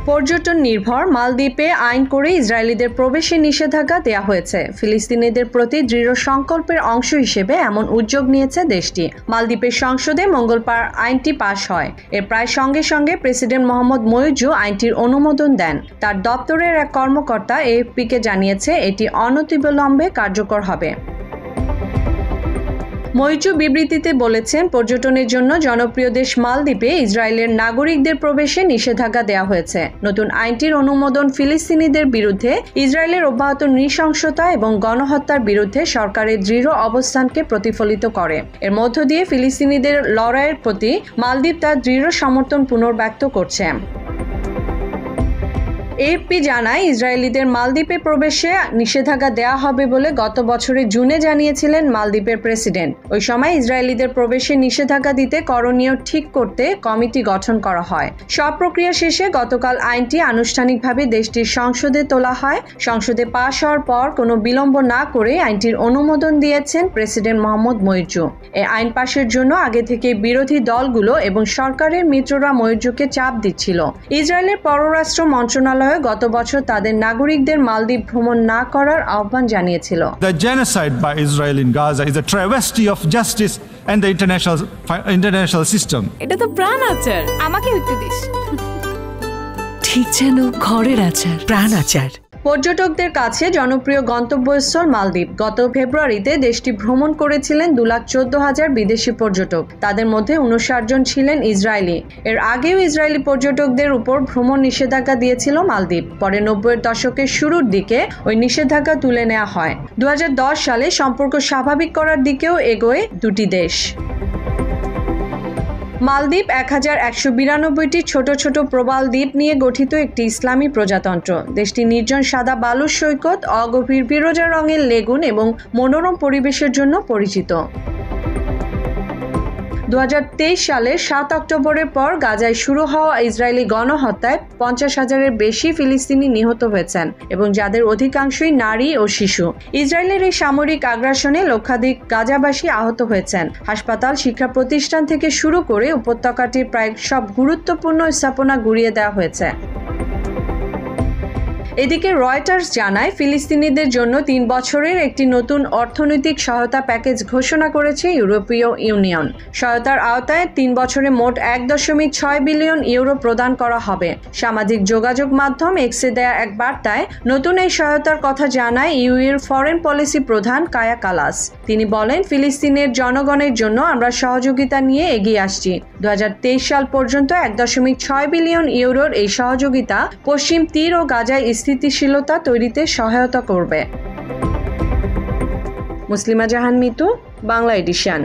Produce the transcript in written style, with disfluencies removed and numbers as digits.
পর্যটন নির্ভর মালদ্বীপে আইন করে ইসরায়েলিদের প্রবেশে নিষেধাজ্ঞা দেয়া হয়েছে। ফিলিস্তিনিদের প্রতি দৃঢ় সংকল্পের অংশ হিসেবে এমন উদ্যোগ নিয়েছে দেশটি। মালদ্বীপের সংসদে মঙ্গলবার আইনটি পাশ হয়। এর প্রায় সঙ্গে সঙ্গে প্রেসিডেন্ট মোহাম্মদ মইজু আইনটির অনুমোদন দেন। তার দপ্তরের এক কর্মকর্তা এএফপিকে জানিয়েছে এটি অনতিবিলম্বে কার্যকর হবে। মইজু বিবৃতিতে বলেছেন, পর্যটনের জন্য জনপ্রিয় দেশ মালদ্বীপে ইসরায়েলের নাগরিকদের প্রবেশে নিষেধাজ্ঞা দেওয়া হয়েছে। নতুন আইনটির অনুমোদন ফিলিস্তিনিদের বিরুদ্ধে ইসরায়েলের অব্যাহত নৃশংসতা এবং গণহত্যার বিরুদ্ধে সরকারের দৃঢ় অবস্থানকে প্রতিফলিত করে। এর মধ্য দিয়ে ফিলিস্তিনিদের লড়াইয়ের প্রতি মালদ্বীপ তার দৃঢ় সমর্থন পুনর্ব্যক্ত করছে। এএফপি জানায়, ইসরায়েলিদের মালদ্বীপে প্রবেশে নিষেধাজ্ঞা দেওয়া হবে বলে গত বছরের জুনে জানিয়েছিলেন মালদ্বীপের প্রেসিডেন্ট। ওই সময় ইসরায়েলিদের প্রবেশে নিষেধাজ্ঞা দিতে করণীয় ঠিক করতে কমিটি গঠন করা হয়। সব প্রক্রিয়া শেষে গতকাল আইনটি আনুষ্ঠানিকভাবে দেশটির সংসদে তোলা হয়। সংসদে পাশ হওয়ার পর কোনো বিলম্ব না করে আইনটির অনুমোদন দিয়েছেন প্রেসিডেন্ট মোহাম্মদ মইজু। এই আইন পাশের জন্য আগে থেকে বিরোধী দলগুলো এবং সরকারের মিত্ররা মইজুকে চাপ দিচ্ছিল। ইসরায়েলের পররাষ্ট্র মন্ত্রণালয় গত বছর তাদের নাগরিকদের মালদ্বীপ ভ্রমণ না করার আহ্বান জানিয়েছিল। The genocide by Israel in Gaza is a travesty of justice and the international system. এটা তো প্রাণ আচার, আমাকে একটু দিস। ঠিক যেন ঘরের আচার, প্রাণ আচার। পর্যটকদের কাছে জনপ্রিয় গন্তব্যস্থল মালদ্বীপ। গত ফেব্রুয়ারিতে দেশটি ভ্রমণ করেছিলেন 2,14,000 বিদেশি পর্যটক। তাদের মধ্যে 59 জন ছিলেন ইসরায়েলি। এর আগেও ইসরায়েলি পর্যটকদের উপর ভ্রমণ নিষেধাজ্ঞা দিয়েছিল মালদ্বীপ। পরে 90-এর দশকের শুরুর দিকে ওই নিষেধাজ্ঞা তুলে নেওয়া হয়। 2010 সালে সম্পর্ক স্বাভাবিক করার দিকেও এগোয় দুটি দেশ। মালদ্বীপ 1192টি ছোট ছোট প্রবাল দ্বীপ নিয়ে গঠিত একটি ইসলামী প্রজাতন্ত্র। দেশটি নির্জন সাদা বালুর সৈকত, অগভীর ফিরোজা রঙের লেগুন এবং মনোরম পরিবেশের জন্য পরিচিত। 2023 সালের 7 অক্টোবরের পর গাজায় শুরু হওয়া ইসরায়েলি গণহত্যায় 50,000-এর বেশি ফিলিস্তিনি নিহত হয়েছেন এবং যাদের অধিকাংশই নারী ও শিশু। ইসরায়েলের এই সামরিক আগ্রাসনে লক্ষাধিক গাজাবাসী আহত হয়েছেন। হাসপাতাল, শিক্ষা প্রতিষ্ঠান থেকে শুরু করে উপত্যকাটির প্রায় সব গুরুত্বপূর্ণ স্থাপনা গুঁড়িয়ে দেওয়া হয়েছে। এদিকে রয়টার্স জানায়, ফিলিস্তিনিদের জন্য 3 বছরের একটি নতুন অর্থনৈতিক সহায়তা প্যাকেজ ঘোষণা করেছে ইউরোপীয় ইউনিয়ন। সহায়তার আওতায় 3 বছরে মোট 1.6 বিলিয়ন ইউরো প্রদান করা হবে। সামাজিক যোগাযোগ মাধ্যম এক্সে দেয়া এক বার্তায় নতুন এই সহায়তার কথা জানায় ইউএর ফরেন পলিসি প্রধান কায়া কালাস। তিনি বলেন, ফিলিস্তিনের জনগণের জন্য আমরা সহযোগিতা নিয়ে এগিয়ে আসছি। 2023 সাল পর্যন্ত 1.6 বিলিয়ন ইউরোর এই সহযোগিতা পশ্চিম তীর ও গাজায় স্থিতিশীলতা তৈরিতে সহায়তা করবে। মুসলিমা জাহান মিতু, বাংলা এডিশন।